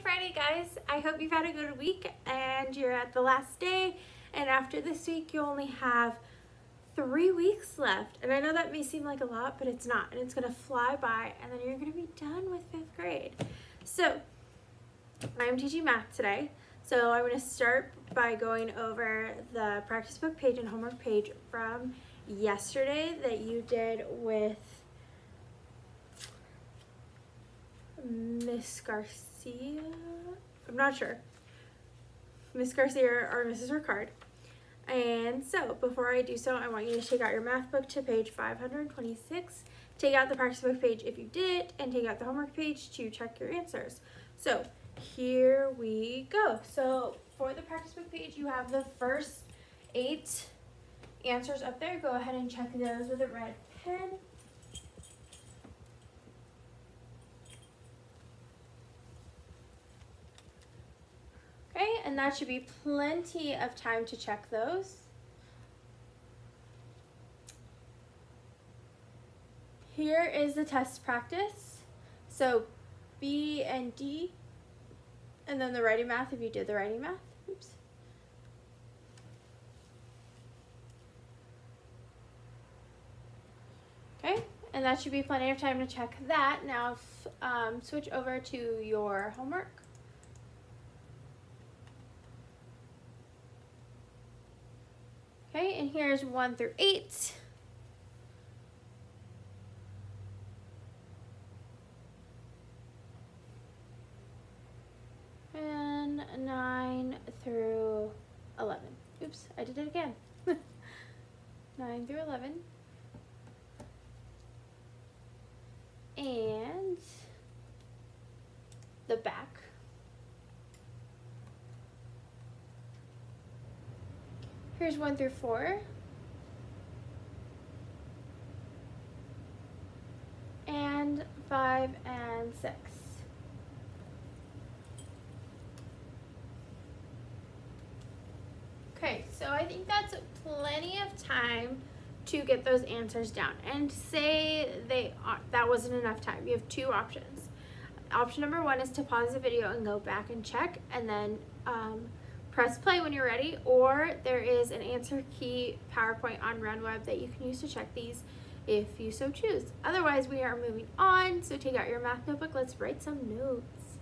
Friday, guys. I hope you've had a good week and you're at the last day, and after this week you only have 3 weeks left. And I know that may seem like a lot, but it's not, and it's gonna fly by, and then you're gonna be done with 5th grade. So I'm teaching math today, so I'm gonna start by going over the practice book page and homework page from yesterday that you did with Miss Garcia. I'm not sure. Miss Garcia or Mrs. Ricard. And so before I do so, I want you to take out your math book to page 526. Take out the practice book page if you did it, and take out the homework page to check your answers. So here we go. So for the practice book page, you have the first 8 answers up there. Go ahead and check those with a red pen. Okay, and that should be plenty of time to check those. Here is the test practice. So B and D, and then the writing math if you did the writing math. Oops. Okay, and that should be plenty of time to check that. Now switch over to your homework. Okay, and here's 1 through 8. And 9 through 11. Oops, I did it again. 9 through 11. And the back. Here's 1 through 4. And 5 and 6. Okay, so I think that's plenty of time to get those answers down. And say that wasn't enough time. You have 2 options. Option number 1 is to pause the video and go back and check, and then press play when you're ready, or there is an answer key PowerPoint on RunWeb that you can use to check these if you so choose. Otherwise, we are moving on, so take out your math notebook. Let's write some notes.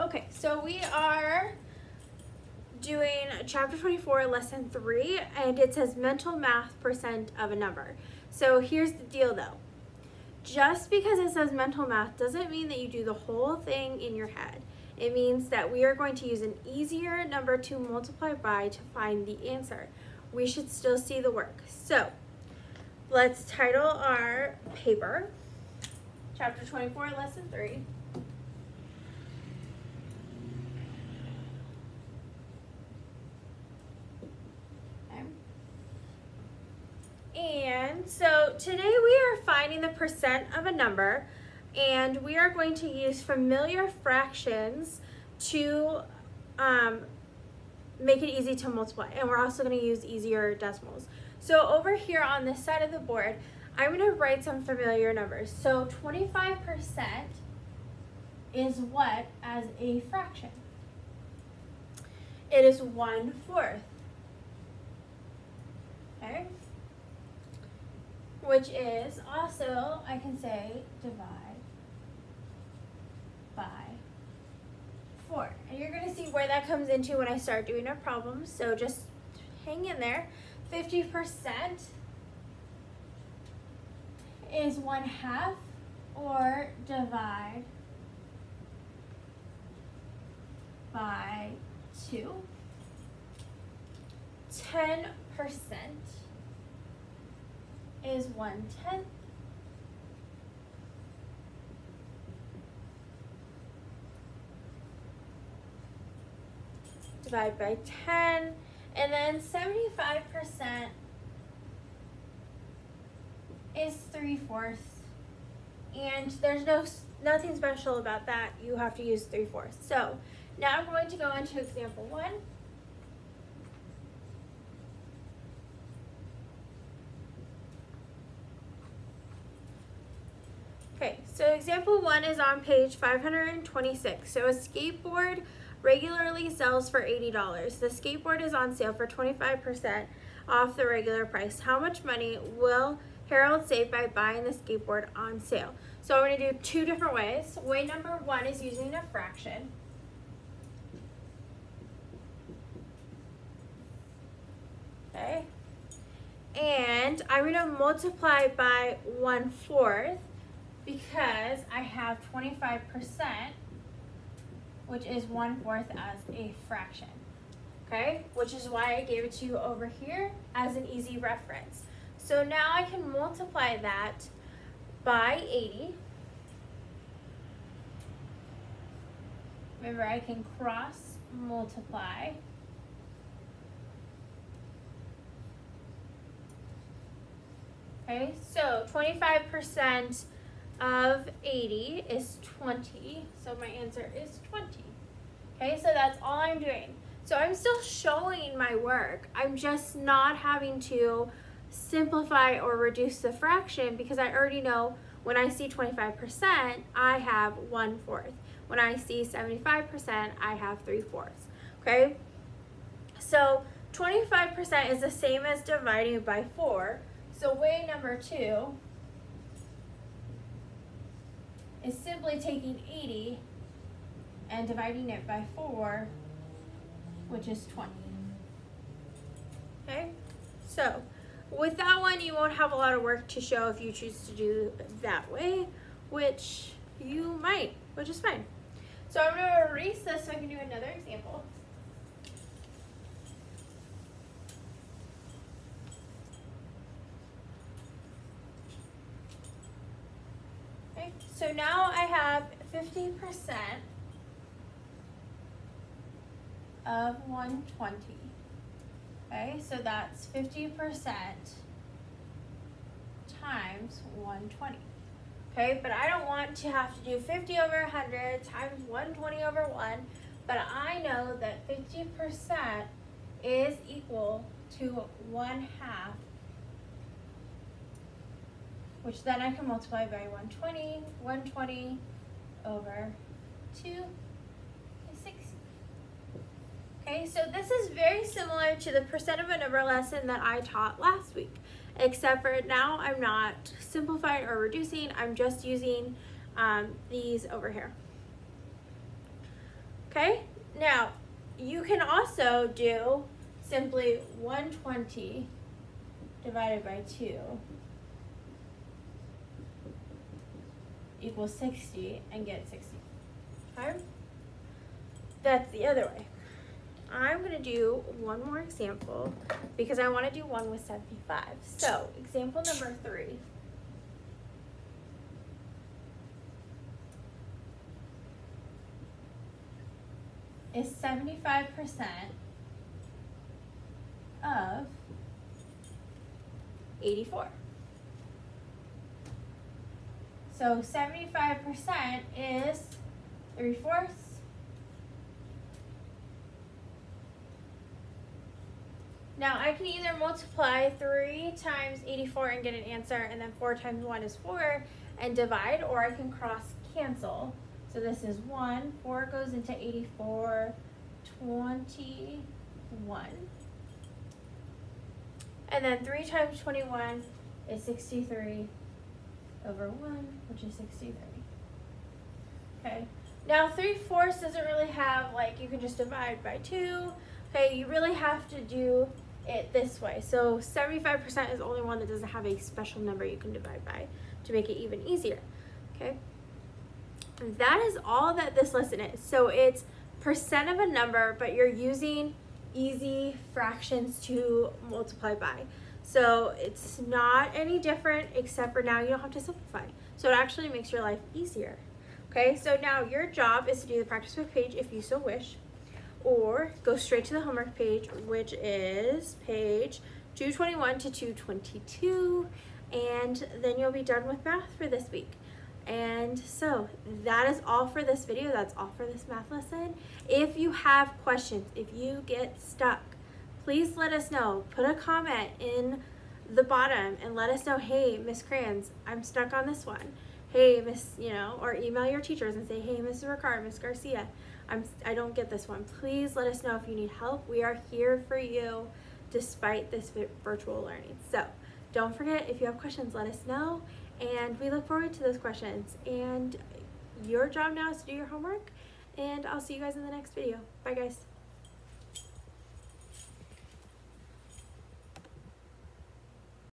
Okay, so we are doing chapter 24, lesson 3, and it says mental math percent of a number. So here's the deal though. Just because it says mental math doesn't mean that you do the whole thing in your head. It means that we are going to use an easier number to multiply by to find the answer. We should still see the work. So let's title our paper, chapter 24, lesson 3. And so today we are finding the percent of a number, and we are going to use familiar fractions to make it easy to multiply. And we're also going to use easier decimals. So over here on this side of the board, I'm going to write some familiar numbers. So 25% is what as a fraction? It is 1/4. Okay? Which is also, I can say, divide by 4. And you're going to see where that comes into when I start doing our problems, so just hang in there. 50% is 1/2, or divide by 2. 10% is 1/10. Divide by 10, and then 75% is 3/4. And there's nothing special about that. You have to use 3/4. So now I'm going to go into example 1. So example 1 is on page 526. So a skateboard regularly sells for $80. The skateboard is on sale for 25% off the regular price. How much money will Harold save by buying the skateboard on sale? So I'm going to do two different ways. Way number 1 is using a fraction. Okay. And I'm going to multiply by 1/4 because I have 25%, which is 1/4 as a fraction. Okay, which is why I gave it to you over here as an easy reference. So now I can multiply that by 80. Remember, I can cross multiply. Okay, so 25% of 80 is 20, so my answer is 20. Okay, so that's all I'm doing. So I'm still showing my work. I'm just not having to simplify or reduce the fraction because I already know when I see 25%, I have 1/4. When I see 75%, I have 3/4. Okay, so 25% is the same as dividing by 4. So way number 2 is simply taking 80 and dividing it by 4, which is 20. Okay, so with that one, you won't have a lot of work to show if you choose to do that way, which you might, which is fine. So I'm going to erase this so I can do another example. Okay, so now I have 50% of 120. Okay, so that's 50% times 120. Okay, but I don't want to have to do 50 over 100 times 120 over 1, but I know that 50% is equal to 1/2, which then I can multiply by 120. 120 over 2 is 60. Okay, so this is very similar to the percent of a number lesson that I taught last week, except for now I'm not simplifying or reducing, I'm just using these over here. Okay, now you can also do simply 120 divided by 2 equals 60 and get 60. Okay, that's the other way. I'm going to do one more example because I want to do one with 75. So example number 3. Is 75% of 84. So 75% is 3/4. Now I can either multiply 3 times 84 and get an answer, and then 4 times 1 is 4 and divide, or I can cross cancel. So this is 1, 4 goes into 84, 21. And then 3 times 21 is 63 over 1, which is 63. Okay, now 3/4 doesn't really have, like, you can just divide by 2. Okay, you really have to do it this way. So 75% is the only one that doesn't have a special number you can divide by to make it even easier. Okay, and that is all that this lesson is. So it's percent of a number, but you're using easy fractions to multiply by. So it's not any different, except for now you don't have to simplify. So it actually makes your life easier. Okay, so now your job is to do the practice book page if you so wish, or go straight to the homework page, which is page 221 to 222, and then you'll be done with math for this week. And so that is all for this video. That's all for this math lesson. If you have questions, if you get stuck, please let us know. Put a comment in the bottom and let us know, hey, Miss Crayons, I'm stuck on this one. hey, Miss, you know, or email your teachers and say, hey, Mrs. Ricard, Miss Garcia, I don't get this one. Please let us know if you need help. We are here for you despite this virtual learning. So don't forget, if you have questions, let us know, and we look forward to those questions. And your job now is to do your homework, and I'll see you guys in the next video. Bye, guys.